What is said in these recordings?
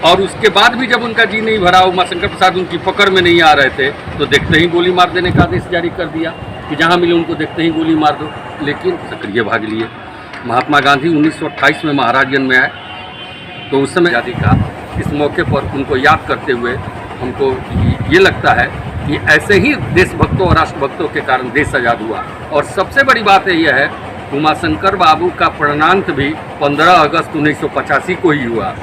और उसके बाद भी जब उनका जी नहीं भरा, उमाशंकर प्रसाद उनकी पकड़ में नहीं आ रहे थे, तो देखते ही गोली मार देने का आदेश जारी कर दिया कि जहाँ मिले उनको देखते ही गोली मार दो। लेकिन सक्रिय भाग लिए। महात्मा गांधी 1928 में महाराजगंज में आए, तो उस समय आज़ादी का इस मौके पर उनको याद करते हुए हमको ये लगता है कि ऐसे ही देशभक्तों और राष्ट्रभक्तों के कारण देश आज़ाद हुआ। और सबसे बड़ी बात यह है, उमाशंकर बाबू का प्रणांत भी 15 अगस्त 1985 को ही हुआ।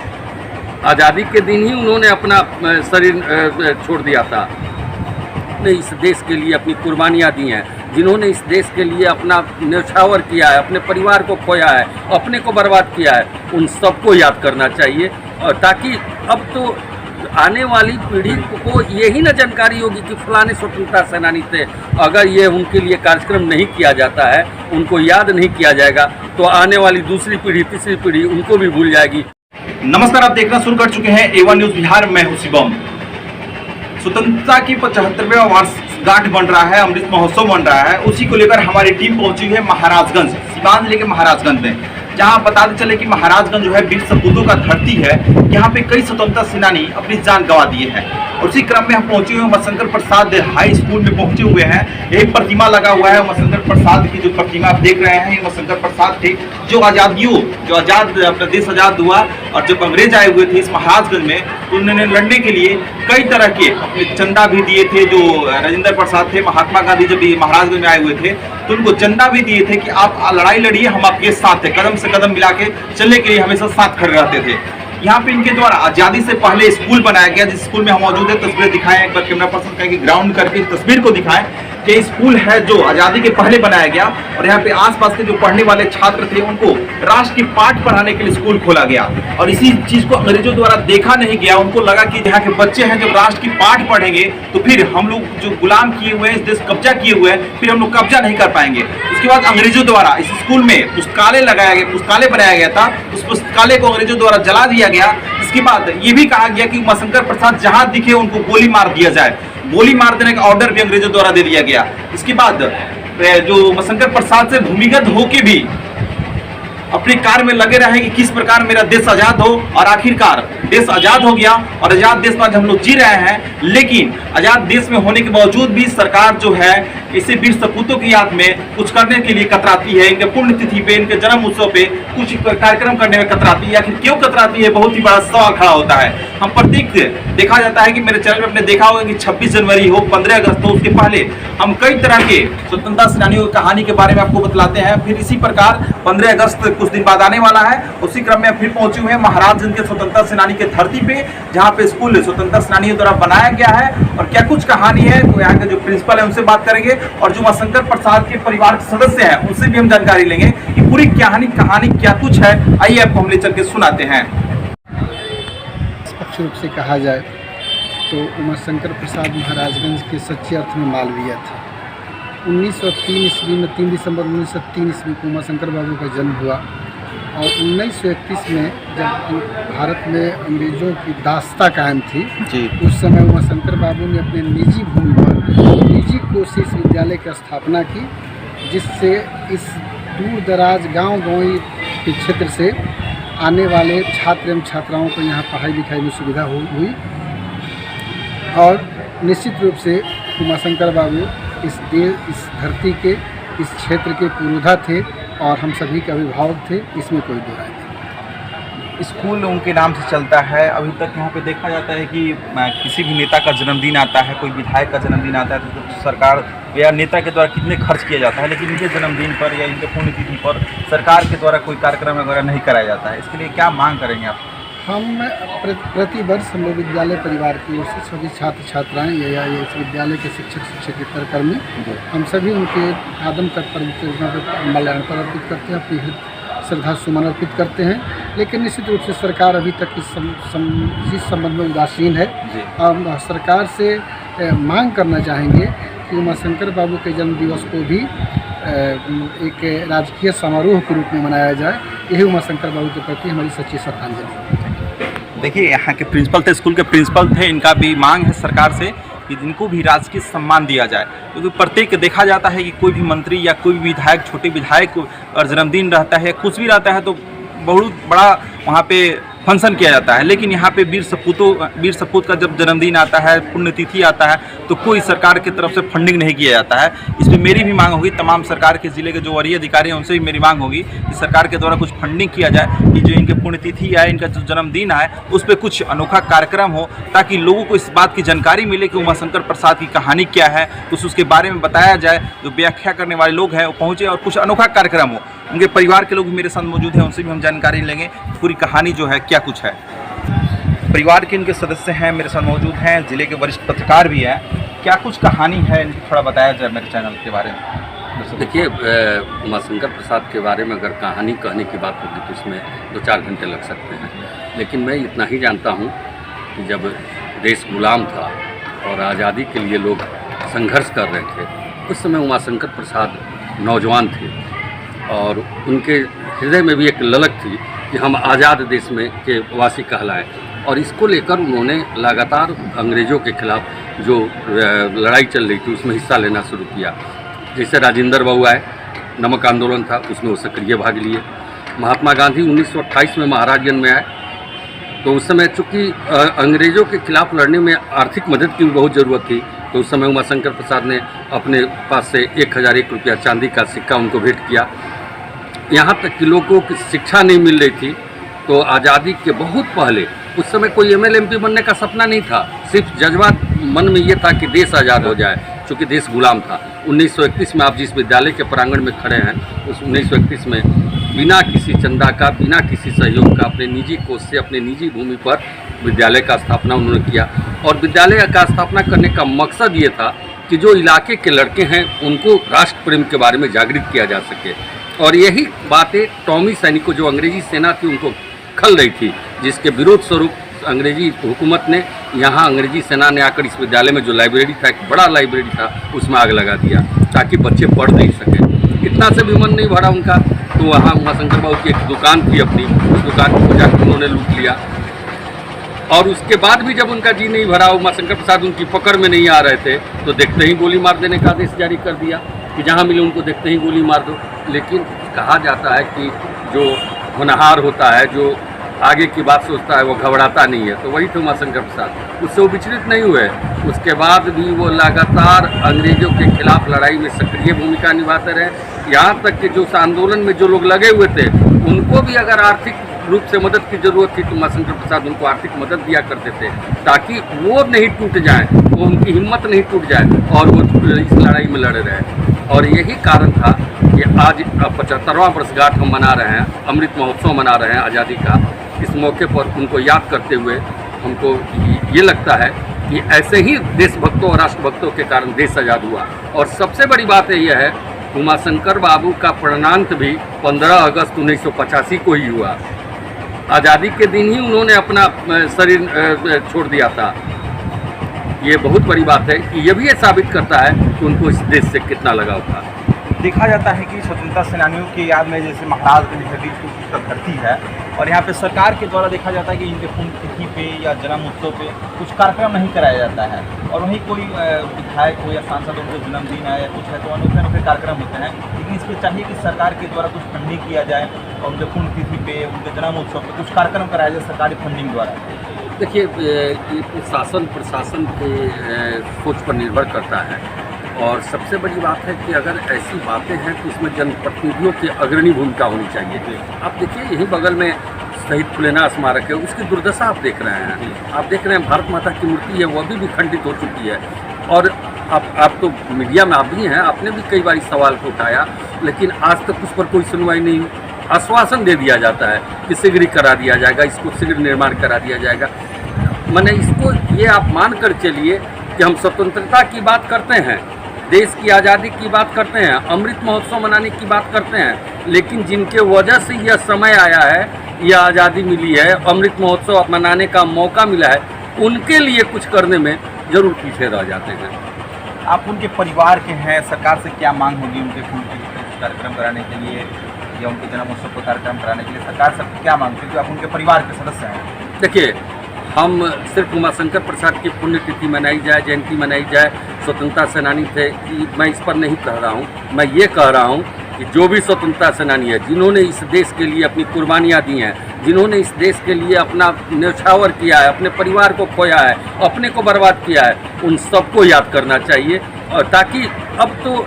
आज़ादी के दिन ही उन्होंने अपना शरीर छोड़ दिया था। ने इस देश के लिए अपनी कुर्बानियाँ दी हैं, जिन्होंने इस देश के लिए अपना न्यौछावर किया है, अपने परिवार को खोया है, अपने को बर्बाद किया है, उन सबको याद करना चाहिए। और ताकि अब तो आने वाली पीढ़ी को यही न जानकारी होगी कि फलाने स्वतंत्रता सेनानी थे। अगर ये उनके लिए कार्यक्रम नहीं किया जाता है, उनको याद नहीं किया जाएगा, तो आने वाली दूसरी पीढ़ी, तीसरी पीढ़ी उनको भी भूल जाएगी। नमस्कार, आप देखना शुरू कर चुके हैं A1 न्यूज बिहार। मैं हूं शिवम। स्वतंत्रता की 75वें वर्षगांठ बन रहा है, अमृत महोत्सव बन रहा है। उसी को लेकर हमारी टीम पहुंची है महाराजगंज, सीवान जिले के महाराजगंज में, जहां बताते चले कि महाराजगंज जो है वीर सपूतों का धरती है। यहाँ पे कई स्वतंत्रता सेनानी अपनी जान गंवा दिए हैं। और उसी क्रम में हम पहुंचे हुए उमाशंकर प्रसाद हाई स्कूल में पहुंचे हुए हैं। यही प्रतिमा लगा हुआ है उमाशंकर प्रसाद की, जो प्रतिमा आप देख रहे हैं, उमाशंकर प्रसाद थे जो अपना देश आजाद हुआ। और जब अंग्रेज आए हुए थे इस महाराजगंज में, तो उन्होंने लड़ने के लिए कई तरह के अपने चंदा भी दिए थे। जो राजेंद्र प्रसाद थे, महात्मा गांधी जब महाराजगंज में आए हुए थे, तो उनको चंदा भी दिए थे कि आप लड़ाई लड़िए, हम आपके साथ थे। कदम से कदम मिला के चलने के लिए हमेशा साथ खड़े रहते थे। यहाँ पे इनके द्वारा आज़ादी से पहले स्कूल बनाया गया, जिस स्कूल में हम मौजूद है। तस्वीरें दिखाएं, एक बार कैमरा पर्सन कहें कि ग्राउंड करके तस्वीर को दिखाएं कि स्कूल है जो आज़ादी के पहले बनाया गया। और यहाँ पे आसपास के जो पढ़ने वाले छात्र थे, उनको राष्ट्र की पाठ पढ़ाने के लिए स्कूल खोला गया। और इसी चीज को अंग्रेजों द्वारा देखा नहीं गया। उनको लगा कि यहाँ के बच्चे हैं, जब राष्ट्र की पाठ पढ़ेंगे तो फिर हम लोग जो गुलाम किए हुए हैं, इस देश कब्जा किए हुए हैं, फिर हम लोग कब्जा नहीं कर पाएंगे। उसके बाद अंग्रेजों द्वारा इस स्कूल में पुस्तकालय लगाया गया, पुस्तकालय बनाया गया था। उस पुस्तकालय को अंग्रेजों द्वारा जला दिया गया। इसके बाद ये भी कहा गया कि उमाशंकर प्रसाद जहां दिखे उनको गोली मार दिया जाए। गोली मार देने का ऑर्डर भी अंग्रेजों द्वारा दे दिया गया। इसके बाद जो उमाशंकर प्रसाद से भूमिगत होके भी अपने कार्य में लगे रहे कि किस प्रकार मेरा देश आजाद हो। और आखिरकार देश आजाद हो गया और आजाद देश में आज हम लोग जी रहे हैं। लेकिन आजाद देश में होने के बावजूद भी सरकार जो है इसे वीर सपूतों की याद में कुछ करने के लिए कतराती है। इनके पुण्यतिथि पे, इनके जन्म उत्सव पे कुछ कार्यक्रम करने में कतराती है। आखिर क्यों कतराती है, बहुत ही बड़ा सवाल खड़ा होता है। हम प्रतीक देखा जाता है कि मेरे चैनल में आपने देखा होगा कि 26 जनवरी हो, 15 अगस्त हो, उसके पहले हम कई तरह के स्वतंत्रता सेनानियों की कहानी के बारे में आपको बतलाते हैं। फिर इसी प्रकार 15 अगस्त कुछ दिन बाद आने वाला है। उसी क्रम में फिर पहुंचे हुए हैं महाराजगंज के स्वतंत्रता सेनानी के धरती पे, जहां पे स्कूल स्वतंत्रता सेनानियों द्वारा बनाया गया है। और क्या कुछ कहानी है, तो यहाँ के जो प्रिंसिपल है उनसे बात करेंगे, और जो उमाशंकर प्रसाद के परिवार के सदस्य हैं उनसे भी हम जानकारी लेंगे कि पूरी कहानी क्या कुछ है। आइए आपको हम ले चल के सुनाते हैं। स्पष्ट रूप से कहा जाए तो उमाशंकर प्रसाद महाराजगंज के सच्चे अर्थ में मालवीय थे। 1903 ईस्वी में 3 दिसंबर 1903 ईस्वी को उमाशंकर बाबू का जन्म हुआ। और 1931 में जब भारत में अंग्रेज़ों की दास्ता कायम थी जी, उस समय उमाशंकर बाबू ने अपने निजी भूमि पर निजी कोशिश विद्यालय की स्थापना की, जिससे इस दूर दराज गाँव के क्षेत्र से आने वाले छात्र एवं छात्राओं को यहाँ पढ़ाई लिखाई में सुविधा हुई। और निश्चित रूप से उमाशंकर बाबू इस धरती के, इस क्षेत्र के पुरोधा थे और हम सभी के अभिभावक थे, इसमें कोई दो राय नहीं। स्कूल उनके नाम से चलता है। अभी तक यहाँ पे देखा जाता है कि किसी भी नेता का जन्मदिन आता है, कोई विधायक का जन्मदिन आता है, तो सरकार या नेता के द्वारा कितने खर्च किया जाता है, लेकिन इनके जन्मदिन पर या इनके पुण्यतिथि पर सरकार के द्वारा कोई कार्यक्रम वगैरह नहीं कराया जाता है। इसके लिए क्या मांग करेंगे आप? हम प्रति वर्ष हम लोग विद्यालय परिवार की ओर से सभी छात्र छात्राएँ या इस विद्यालय के शिक्षक शिक्षकेतर कर्मी, हम सभी उनके आदम तक माल्यार्पण अर्पित करते हैं, अपनी श्रद्धा सुमन अर्पित करते हैं। लेकिन निश्चित रूप से सरकार अभी तक इस संबंध में उदासीन है। और सरकार से मांग करना चाहेंगे कि उमाशंकर बाबू के जन्म दिवस को भी एक राजकीय समारोह के रूप में मनाया जाए। यही उमाशंकर बाबू के प्रति हमारी सच्ची श्रद्धांजलि। देखिए, यहाँ के प्रिंसिपल थे, स्कूल के प्रिंसिपल थे, इनका भी मांग है सरकार से कि इनको भी राजकीय सम्मान दिया जाए। क्योंकि प्रत्येक देखा जाता है कि कोई भी मंत्री या कोई भी विधायक, छोटे विधायक और जन्मदिन रहता है, कुछ भी रहता है, तो बहुत बड़ा वहाँ पे फंक्शन किया जाता है, लेकिन यहाँ पे वीर सपूत का जब जन्मदिन आता है, पुण्यतिथि आता है, तो कोई सरकार की तरफ से फंडिंग नहीं किया जाता है। इसमें मेरी भी मांग होगी, तमाम सरकार के ज़िले के जो वरीय अधिकारी हैं उनसे भी मेरी मांग होगी कि सरकार के द्वारा कुछ फंडिंग किया जाए कि जो इनके पुण्यतिथि आए, इनका जो जन्मदिन आए, उस पर कुछ अनोखा कार्यक्रम हो, ताकि लोगों को इस बात की जानकारी मिले कि उमाशंकर प्रसाद की कहानी क्या है, कुछ उसके बारे में बताया जाए। जो व्याख्या करने वाले लोग हैं वो पहुँचे और कुछ अनोखा कार्यक्रम हो। उनके परिवार के लोग भी मेरे साथ मौजूद हैं, उनसे भी हम जानकारी लेंगे पूरी कहानी जो है क्या कुछ है। परिवार के इनके सदस्य हैं मेरे साथ मौजूद हैं, जिले के वरिष्ठ पत्रकार भी हैं। क्या कुछ कहानी है इनकी, थोड़ा बताया जाए मेरे चैनल के बारे में। देखिए, उमाशंकर प्रसाद के बारे में अगर कहानी कहने की बात होगी तो इसमें 2-4 घंटे लग सकते हैं, लेकिन मैं इतना ही जानता हूँ कि जब देश गुलाम था और आज़ादी के लिए लोग संघर्ष कर रहे थे, उस समय उमाशंकर प्रसाद नौजवान थे और उनके हृदय में भी एक ललक थी कि हम आज़ाद देश में के वासी कहलाएं, और इसको लेकर उन्होंने लगातार अंग्रेज़ों के खिलाफ जो लड़ाई चल रही थी उसमें हिस्सा लेना शुरू किया। जैसे राजेंद्र बाबू आए, नमक आंदोलन था, उसमें वो सक्रिय भाग लिए। महात्मा गांधी 1928 में महाराजगंज में आए, तो उस समय चूँकि अंग्रेज़ों के खिलाफ लड़ने में आर्थिक मदद की भी बहुत ज़रूरत थी, तो उस समय उमाशंकर प्रसाद ने अपने पास से 1001 रुपया चांदी का सिक्का उनको भेंट किया। यहाँ तक कि लोगों की शिक्षा नहीं मिल रही थी, तो आज़ादी के बहुत पहले, उस समय कोई ML MP बनने का सपना नहीं था, सिर्फ जज्बा मन में ये था कि देश आज़ाद हो जाए, चूँकि देश गुलाम था। 1931 में आप जिस विद्यालय के प्रांगण में खड़े हैं, उस 1931 में बिना किसी चंदा का, बिना किसी सहयोग का, अपने निजी कोष से, अपने निजी भूमि पर विद्यालय का स्थापना उन्होंने किया। और विद्यालय का स्थापना करने का मकसद ये था कि जो इलाके के लड़के हैं उनको राष्ट्र प्रेम के बारे में जागृत किया जा सके। और यही बातें टॉमी सैनिकों, जो अंग्रेजी सेना थी, उनको खल रही थी, जिसके विरोध स्वरूप अंग्रेजी हुकूमत ने, यहाँ अंग्रेजी सेना ने आकर इस विद्यालय में जो लाइब्रेरी था, एक बड़ा लाइब्रेरी था, उसमें आग लगा दिया ताकि बच्चे पढ़ नहीं सके। इतना से भी मन नहीं भरा उनका, तो वहाँ उमाशंकर बाबू की एक दुकान थी अपनी, उस दुकान को जाकर उन्होंने लूट लिया। और उसके बाद भी जब उनका जी नहीं भरा, उमाशंकर प्रसाद उनकी पकड़ में नहीं आ रहे थे, तो देखते ही गोली मार देने का आदेश जारी कर दिया कि जहाँ मिले उनको देखते ही गोली मार दो। लेकिन कहा जाता है कि जो होनहार होता है, जो आगे की बात सोचता है, वो घबराता नहीं है, तो वही थे उमाशंकर प्रसाद। उससे वो विचलित नहीं हुए, उसके बाद भी वो लगातार अंग्रेजों के खिलाफ लड़ाई में सक्रिय भूमिका निभाते रहे। यहाँ तक कि जो उस आंदोलन में जो लोग लगे हुए थे, उनको भी अगर आर्थिक रूप से मदद की ज़रूरत थी तो उमाशंकर प्रसाद उनको आर्थिक मदद दिया करते थे, ताकि वो नहीं टूट जाए, वो उनकी हिम्मत नहीं टूट जाए और वो इस लड़ाई में लड़े रहे। और यही कारण था कि आज 75वां वर्षगांठ हम मना रहे हैं, अमृत महोत्सव मना रहे हैं आज़ादी का। इस मौके पर उनको याद करते हुए हमको ये लगता है कि ऐसे ही देशभक्तों और राष्ट्रभक्तों के कारण देश आज़ाद हुआ। और सबसे बड़ी बात यह है, उमाशंकर बाबू का प्रणांत भी 15 अगस्त 1985 को ही हुआ। आज़ादी के दिन ही उन्होंने अपना शरीर छोड़ दिया था। ये बहुत बड़ी बात है कि ये भी ये साबित करता है कि उनको इस देश से कितना लगाव था। देखा जाता है कि स्वतंत्रता सेनानियों की याद में जैसे महाराजगंज है, बीच की धरती है, और यहाँ पे सरकार के द्वारा देखा जाता है कि इनके पुण्यतिथि पे या जन्म उत्सव पे कुछ कार्यक्रम नहीं कराया जाता है, और वहीं कोई विधायक हो या सांसद हो, उनका जन्मदिन है या कुछ है, तो अनोखे अनोखे कार्यक्रम होते हैं। लेकिन इस पर चाहिए कि सरकार के द्वारा कुछ फंडिंग किया जाए और उनके पुण्यतिथि पे, उनके जन्म उत्सव पर कुछ कार्यक्रम कराया जाए सरकारी फंडिंग द्वारा। देखिए, ये शासन प्रशासन के सोच पर निर्भर करता है, और सबसे बड़ी बात है कि अगर ऐसी बातें हैं तो इसमें जनप्रतिनिधियों की अग्रणी भूमिका होनी चाहिए। आप देखिए, यहीं बगल में शहीद फुलेना स्मारक है, उसकी दुर्दशा आप देख रहे हैं। आप देख रहे हैं भारत माता की मूर्ति है, वह भी खंडित हो चुकी है। और आप तो मीडिया में आप भी हैं, आपने भी कई बार इस सवाल को उठाया, लेकिन आज तक उस पर कोई सुनवाई नहीं। आश्वासन दे दिया जाता है कि शीघ्र करा दिया जाएगा, इसको शीघ्र निर्माण करा दिया जाएगा। मैंने इसको ये आप मान कर चलिए कि हम स्वतंत्रता की बात करते हैं, देश की आज़ादी की बात करते हैं, अमृत महोत्सव मनाने की बात करते हैं, लेकिन जिनके वजह से यह समय आया है, यह आज़ादी मिली है, अमृत महोत्सव मनाने का मौका मिला है, उनके लिए कुछ करने में ज़रूर पीछे रह जाते हैं। आप उनके परिवार के हैं, सरकार से क्या मांग होगी उनके कार्यक्रम कराने के लिए या उनके जन्मोत्सव पर कार्यक्रम कराने के लिए सरकार से क्या मांग, क्योंकि आप उनके परिवार के सदस्य हैं? देखिए, हम सिर्फ उमाशंकर प्रसाद की पुण्यतिथि मनाई जाए, जयंती मनाई जाए, स्वतंत्रता सेनानी थे, मैं इस पर नहीं कह रहा हूँ। मैं ये कह रहा हूँ कि जो भी स्वतंत्रता सेनानी है, जिन्होंने इस देश के लिए अपनी कुर्बानियाँ दी हैं, जिन्होंने इस देश के लिए अपना न्यौछावर किया है, अपने परिवार को खोया है, अपने को बर्बाद किया है, उन सबको याद करना चाहिए। और ताकि अब तो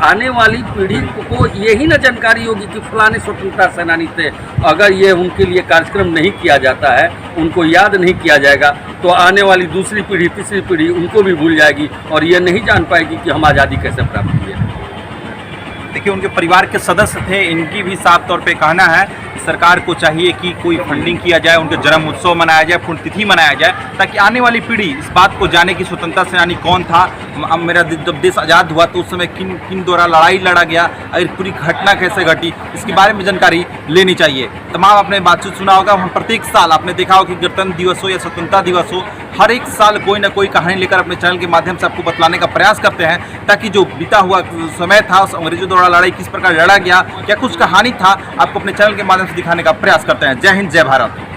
आने वाली पीढ़ी को यही ना जानकारी होगी कि फलाने स्वतंत्रता सेनानी थे। अगर ये उनके लिए कार्यक्रम नहीं किया जाता है, उनको याद नहीं किया जाएगा, तो आने वाली दूसरी पीढ़ी, तीसरी पीढ़ी उनको भी भूल जाएगी और ये नहीं जान पाएगी कि हम आज़ादी कैसे प्राप्त किए। देखिए, उनके परिवार के सदस्य थे, इनकी भी साफ तौर पे कहना है कि सरकार को चाहिए कि कोई फंडिंग किया जाए, उनके जन्म उत्सव मनाया जाए, पुण्यतिथि मनाया जाए, ताकि आने वाली पीढ़ी इस बात को जाने कि स्वतंत्रता सेनानी कौन था, मेरा जब देश आज़ाद हुआ तो उस समय किन द्वारा लड़ाई लड़ा गया और पूरी घटना कैसे घटी, इसके बारे में जानकारी लेनी चाहिए। तमाम आपने बातचीत सुना होगा, हम प्रत्येक साल आपने देखा हो कि गणतंत्र दिवस हो या स्वतंत्रता दिवस हो, हर एक साल कोई ना कोई कहानी लेकर अपने चैनल के माध्यम से आपको बतलाने का प्रयास करते हैं, ताकि जो बीता हुआ समय था, उस अंग्रेजों द्वारा लड़ाई किस प्रकार लड़ा गया, क्या कुछ कहानी था, आपको अपने चैनल के माध्यम से दिखाने का प्रयास करते हैं। जय हिंद, जय भारत।